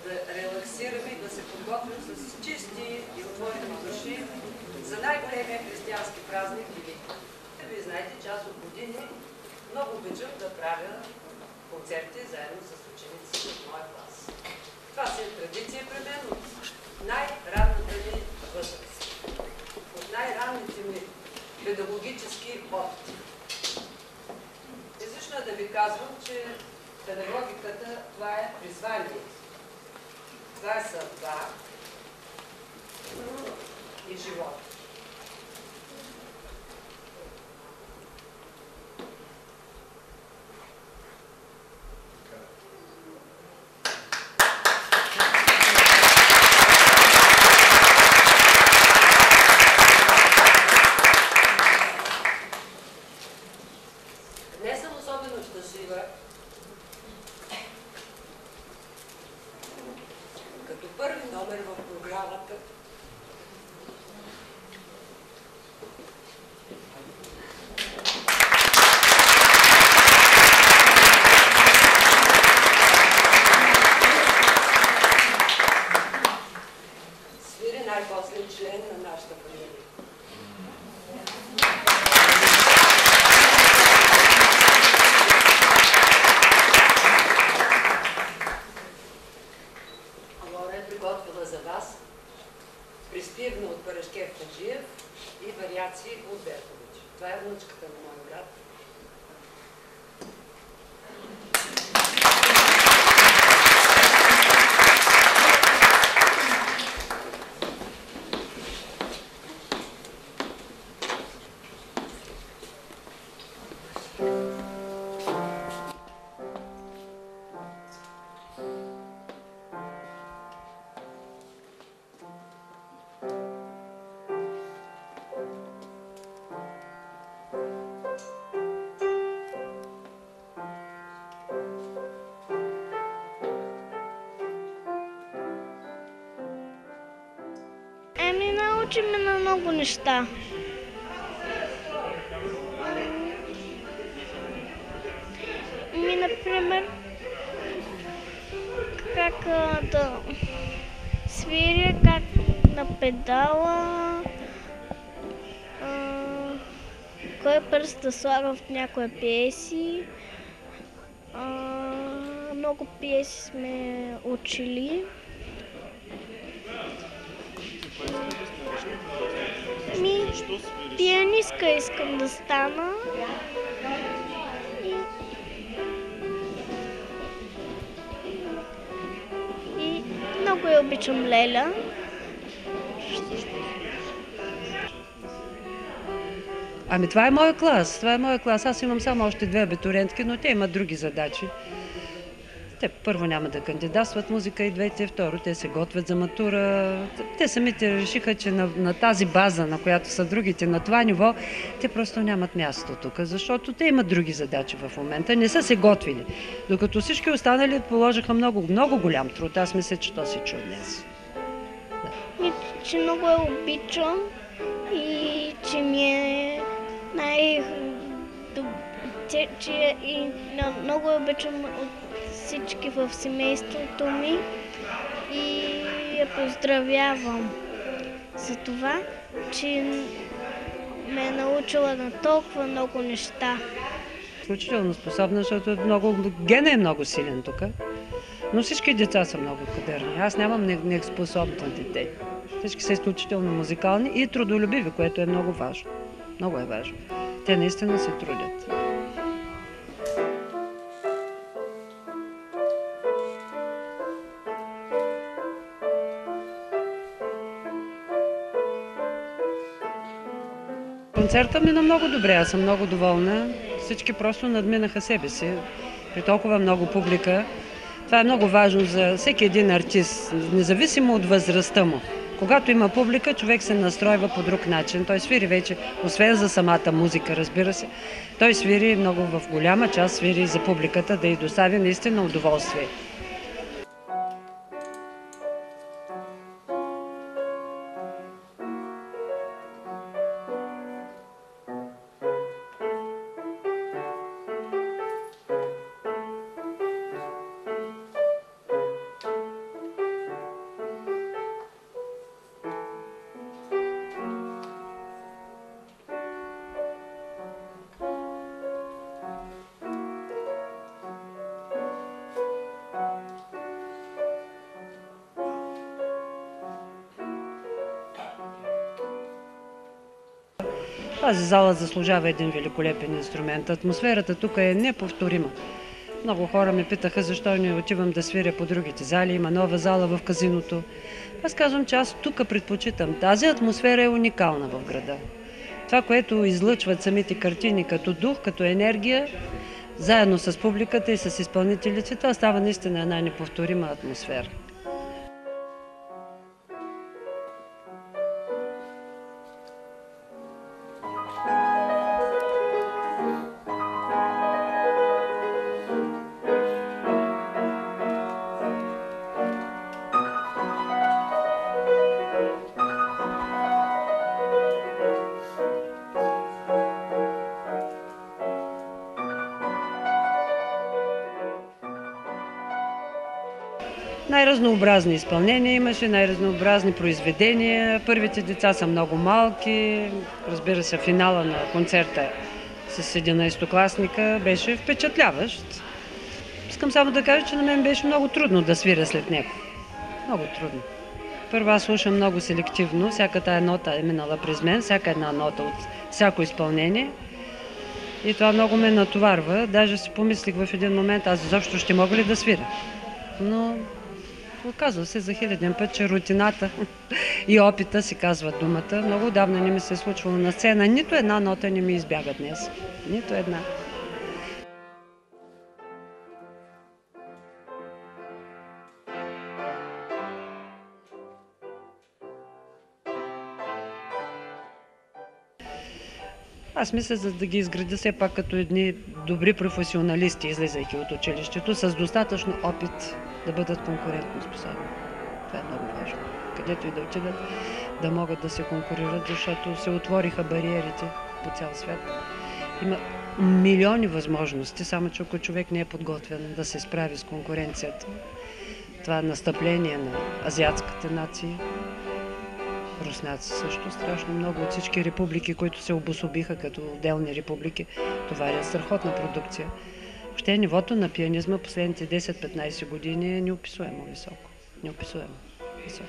да релаксираме и да се подготвим с чисти и отворени души за най-големия християнски празник Великден. Вие знаете, че аз от години много обичам да правя концерти заедно с ученици от моя клас. Това си е традиция при мен от най-ранната ми възраст, от най-ранните ми педагогически опити. Излишно е да ви казвам, че педагогиката това е призвание, това е съдба и живот. Днес съм особено щастлива, като първи номер в програмата свири най-после член на нашата фамилия. Приготвила за вас приспивна от Парашкев Хаджиев и вариации от Беркович. Това е внучката на моя брат. Научи ме на много неща. Например, как да свиря, как на педала, кой пръст да слага в някоя пиеси. Много пиеси сме учили. Пианистка искам да стана. И много я обичам Леля. Ами това е моя клас. Това е моя клас. Аз имам само още 2 абитуриентки, но те имат други задачи. Те първо няма да кандидатстват музика и двете, второ те се готвят за матура. Те самите решиха, че на тази база, на която са другите, на това ниво, те просто нямат място тук, защото те имат други задачи в момента, не са се готвили. Докато всички останали положиха много голям труд. Аз мисля, че то се чу днес. Да. Че много я обичам и че ми е че и много я обичам от всички в семейството ми и я поздравявам за това, че ме е научила на толкова много неща. Изключително способна, защото гена е много силен тук, но всички деца са много кадърни. Аз нямам неспособни дете. Всички са изключително музикални и трудолюбиви, което е много важно. Много е важно. Те наистина се трудят. Концерта мина много добре, аз съм много доволна. Всички просто надминаха себе си. При толкова много публика. Това е много важно за всеки един артист, независимо от възрастта му. Когато има публика, човек се настройва по друг начин. Той свири вече, освен за самата музика, разбира се, той свири много в голяма част, свири за публиката, да й достави наистина удоволствие. Тази зала заслужава един великолепен инструмент. Атмосферата тук е неповторима. Много хора ме питаха защо не отивам да свиря по другите зали. Има нова зала в казиното. Аз казвам, че аз тук предпочитам. Тази атмосфера е уникална в града. Това, което излъчват самите картини като дух, като енергия, заедно с публиката и с изпълнителите, това става наистина една неповторима атмосфера. Най-разнообразни изпълнения имаше, най-разнообразни произведения. Първите деца са много малки. Разбира се, финала на концерта с 11-класника беше впечатляващ. Искам само да кажа, че на мен беше много трудно да свиря след него. Много трудно. Първо аз слушам много селективно. Всяка тая нота е минала през мен, всяка една нота от всяко изпълнение. И това много ме натоварва. Даже си помислих в един момент, аз изобщо ще мога ли да свиря. Но оказва се за хиляден път, че рутината и опита си казват думата. Много отдавна не ми се е случвало на сцена. Нито една нота не ми избяга днес. Нито една. Аз мисля, за да ги изградя все пак като едни добри професионалисти, излизайки от училището, с достатъчно опит да бъдат конкурентно способни. Това е много важно. Където и да отидат, да могат да се конкурират, защото се отвориха бариерите по цял свят. Има милиони възможности, само че ако човек не е подготвен да се справи с конкуренцията, това настъпление на азиатската нация, руснаци също, страшно много от всички републики, които се обособиха като отделни републики, това е страхотна продукция. Въобще нивото на пианизма последните 10-15 години е неописуемо високо. Неописуемо високо.